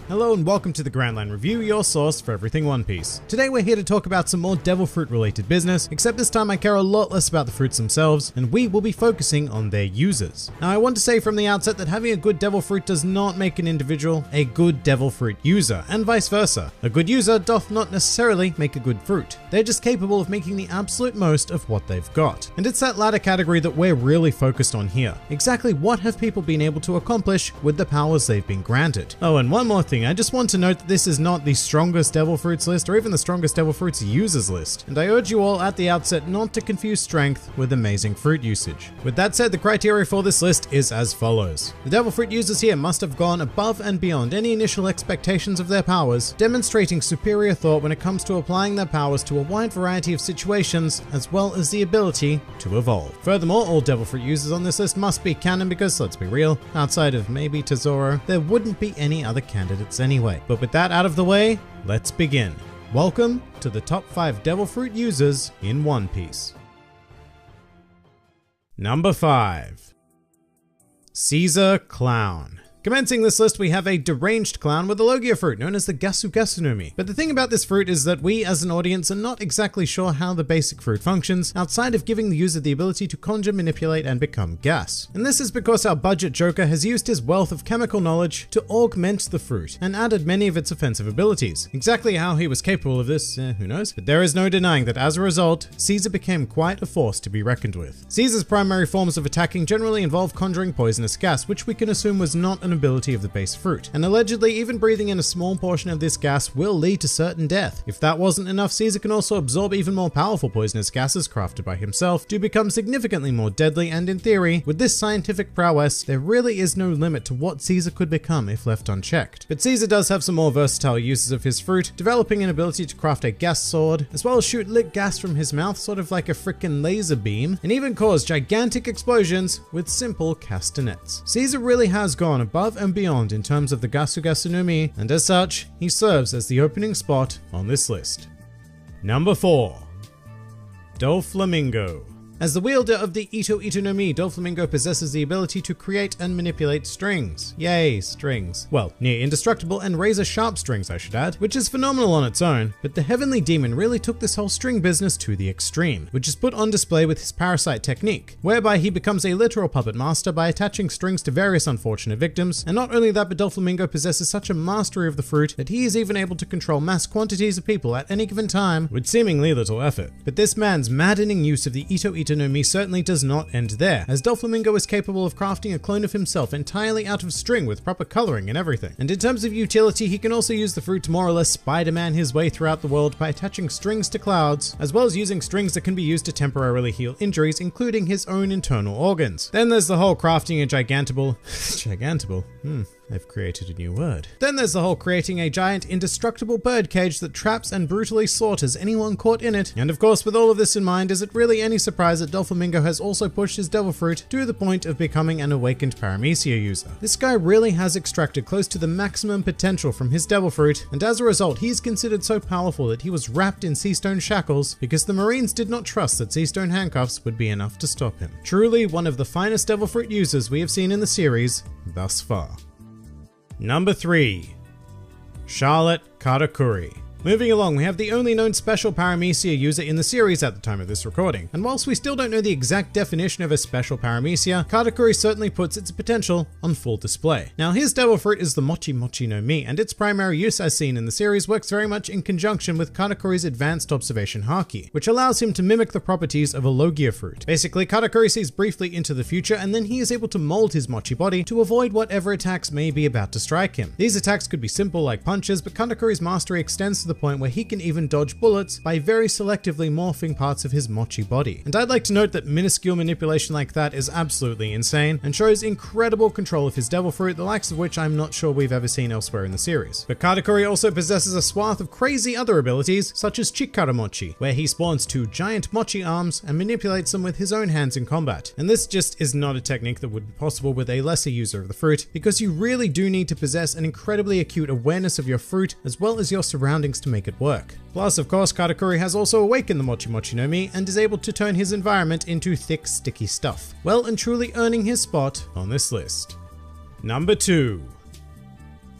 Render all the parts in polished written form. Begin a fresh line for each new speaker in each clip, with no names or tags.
Hello and welcome to the Grand Line Review, your source for everything One Piece. Today we're here to talk about some more devil fruit related business, except this time I care a lot less about the fruits themselves, and we will be focusing on their users. Now I want to say from the outset that having a good devil fruit does not make an individual a good devil fruit user, and vice versa. A good user doth not necessarily make a good fruit. They're just capable of making the absolute most of what they've got. And it's that latter category that we're really focused on here. Exactly what have people been able to accomplish with the powers they've been granted. Oh, and one more thing, I just want to note that this is not the strongest devil fruits list or even the strongest devil fruits users list, and I urge you all at the outset not to confuse strength with amazing fruit usage. With that said, the criteria for this list is as follows. The devil fruit users here must have gone above and beyond any initial expectations of their powers, demonstrating superior thought when it comes to applying their powers to a wide variety of situations, as well as the ability to evolve. Furthermore, all devil fruit users on this list must be canon because, let's be real, outside of maybe Tesoro, there wouldn't be any other candidates anyway. But with that out of the way, let's begin. Welcome to the top 5 devil fruit users in One Piece. Number 5. Caesar Clown. Commencing this list, we have a deranged clown with a Logia fruit known as the Gasu Gasu no Mi. But the thing about this fruit is that we as an audience are not exactly sure how the basic fruit functions outside of giving the user the ability to conjure, manipulate, and become gas. And this is because our budget Joker has used his wealth of chemical knowledge to augment the fruit and added many of its offensive abilities. Exactly how he was capable of this, who knows? But there is no denying that as a result, Caesar became quite a force to be reckoned with. Caesar's primary forms of attacking generally involve conjuring poisonous gas, which we can assume was not an ability of the base fruit, and allegedly even breathing in a small portion of this gas will lead to certain death. If that wasn't enough, Caesar can also absorb even more powerful poisonous gases crafted by himself to become significantly more deadly, and in theory, with this scientific prowess, there really is no limit to what Caesar could become if left unchecked. But Caesar does have some more versatile uses of his fruit, developing an ability to craft a gas sword, as well as shoot lit gas from his mouth, sort of like a frickin' laser beam, and even cause gigantic explosions with simple castanets. Caesar really has gone above and beyond in terms of the Gasu Gasu no Mi, and as such, he serves as the opening spot on this list. Number 4. Doflamingo. As the wielder of the Ito Ito no Mi, Doflamingo possesses the ability to create and manipulate strings. Yay, strings. Well, near indestructible and razor sharp strings, I should add, which is phenomenal on its own, but the Heavenly Demon really took this whole string business to the extreme, which is put on display with his parasite technique, whereby he becomes a literal puppet master by attaching strings to various unfortunate victims. And not only that, but Doflamingo possesses such a mastery of the fruit that he is even able to control mass quantities of people at any given time with seemingly little effort. But this man's maddening use of the Ito Ito no Mi certainly does not end there, as Doflamingo is capable of crafting a clone of himself entirely out of string with proper coloring and everything. And in terms of utility, he can also use the fruit to more or less Spider-Man his way throughout the world by attaching strings to clouds, as well as using strings that can be used to temporarily heal injuries, including his own internal organs. Then there's the whole crafting a gigantable, I've created a new word. Then there's the whole creating a giant indestructible birdcage that traps and brutally slaughters anyone caught in it. And of course, with all of this in mind, is it really any surprise that Doflamingo has also pushed his devil fruit to the point of becoming an awakened paramecia user? This guy really has extracted close to the maximum potential from his devil fruit, and as a result, he's considered so powerful that he was wrapped in sea stone shackles because the Marines did not trust that sea stone handcuffs would be enough to stop him. Truly one of the finest devil fruit users we have seen in the series thus far. Number 3. Charlotte Katakuri. Moving along, we have the only known special paramecia user in the series at the time of this recording. And whilst we still don't know the exact definition of a special paramecia, Katakuri certainly puts its potential on full display. Now, his devil fruit is the Mochi Mochi no Mi, and its primary use as seen in the series works very much in conjunction with Katakuri's advanced observation haki, which allows him to mimic the properties of a Logia fruit. Basically, Katakuri sees briefly into the future, and then he is able to mold his Mochi body to avoid whatever attacks may be about to strike him. These attacks could be simple like punches, but Katakuri's mastery extends to the point where he can even dodge bullets by very selectively morphing parts of his Mochi body. And I'd like to note that minuscule manipulation like that is absolutely insane and shows incredible control of his devil fruit, the likes of which I'm not sure we've ever seen elsewhere in the series. But Katakuri also possesses a swath of crazy other abilities, such as Chikara Mochi, where he spawns 2 giant Mochi arms and manipulates them with his own hands in combat. And this just is not a technique that would be possible with a lesser user of the fruit, because you really do need to possess an incredibly acute awareness of your fruit as well as your surroundings to make it work. Plus, of course, Katakuri has also awakened the Mochi Mochi no Mi and is able to turn his environment into thick, sticky stuff, well and truly earning his spot on this list. Number 2.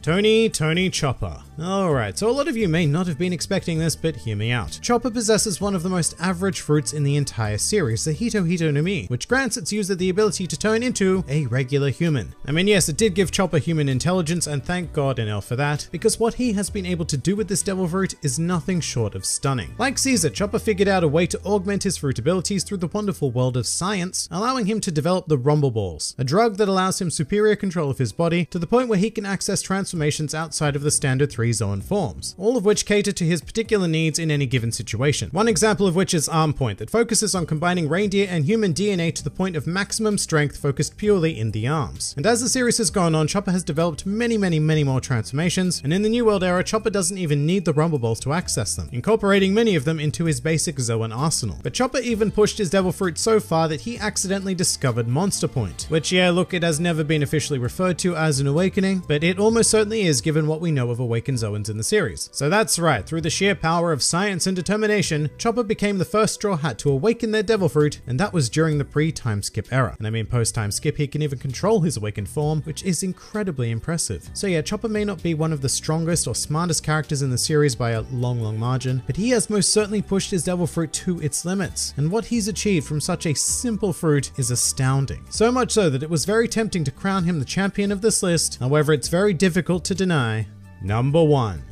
Tony Chopper. Alright, so a lot of you may not have been expecting this, but hear me out. Chopper possesses one of the most average fruits in the entire series, the Hito no Mi, which grants its user the ability to turn into a regular human. I mean, yes, it did give Chopper human intelligence, and thank God and L for that, because what he has been able to do with this devil fruit is nothing short of stunning. Like Caesar, Chopper figured out a way to augment his fruit abilities through the wonderful world of science, allowing him to develop the Rumble Balls, a drug that allows him superior control of his body to the point where he can access transformations outside of the standard 3 Zoan forms, all of which cater to his particular needs in any given situation. One example of which is Arm Point, that focuses on combining reindeer and human DNA to the point of maximum strength focused purely in the arms. And as the series has gone on, Chopper has developed many more transformations, and in the New World era, Chopper doesn't even need the Rumble Balls to access them, incorporating many of them into his basic Zoan arsenal. But Chopper even pushed his devil fruit so far that he accidentally discovered Monster Point, which, yeah, look, it has never been officially referred to as an awakening, but it almost certainly is given what we know of awakened Zoans in the series. So that's right, through the sheer power of science and determination, Chopper became the first Straw Hat to awaken their devil fruit, and that was during the pre-time skip era. And I mean, post-time skip, he can even control his awakened form, which is incredibly impressive. So yeah, Chopper may not be one of the strongest or smartest characters in the series by a long margin, but he has most certainly pushed his devil fruit to its limits, and what he's achieved from such a simple fruit is astounding. So much so that it was very tempting to crown him the champion of this list. However, it's very difficult to deny. Number 1.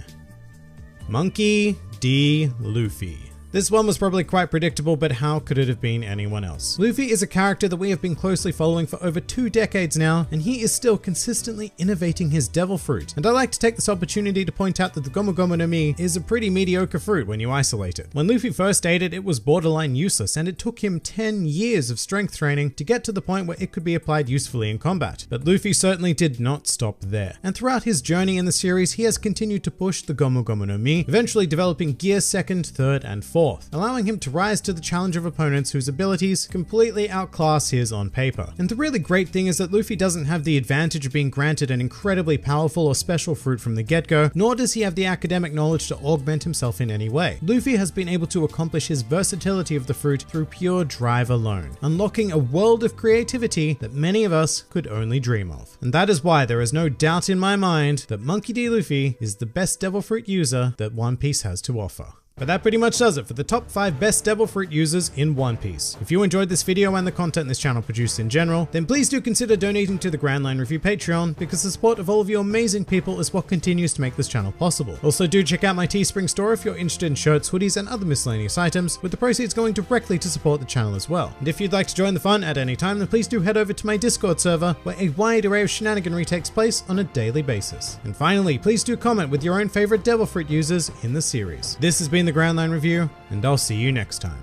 Monkey D. Luffy. This one was probably quite predictable, but how could it have been anyone else? Luffy is a character that we have been closely following for over 2 decades now, and he is still consistently innovating his devil fruit. And I like to take this opportunity to point out that the Gomu Gomu no Mi is a pretty mediocre fruit when you isolate it. When Luffy first ate it, it was borderline useless, and it took him 10 years of strength training to get to the point where it could be applied usefully in combat. But Luffy certainly did not stop there. And throughout his journey in the series, he has continued to push the Gomu Gomu no Mi, eventually developing Gear 2nd, 3rd, and 4th. Allowing him to rise to the challenge of opponents whose abilities completely outclass his on paper. And the really great thing is that Luffy doesn't have the advantage of being granted an incredibly powerful or special fruit from the get-go, nor does he have the academic knowledge to augment himself in any way. Luffy has been able to accomplish his versatility of the fruit through pure drive alone, unlocking a world of creativity that many of us could only dream of. And that is why there is no doubt in my mind that Monkey D. Luffy is the best devil fruit user that One Piece has to offer. But that pretty much does it for the top 5 best devil fruit users in One Piece. If you enjoyed this video and the content this channel produced in general, then please do consider donating to the Grand Line Review Patreon, because the support of all of you amazing people is what continues to make this channel possible. Also, do check out my Teespring store if you're interested in shirts, hoodies, and other miscellaneous items, with the proceeds going directly to support the channel as well. And if you'd like to join the fun at any time, then please do head over to my Discord server, where a wide array of shenaniganry takes place on a daily basis. And finally, please do comment with your own favorite devil fruit users in the series. This has been the Grand Line Review, and I'll see you next time.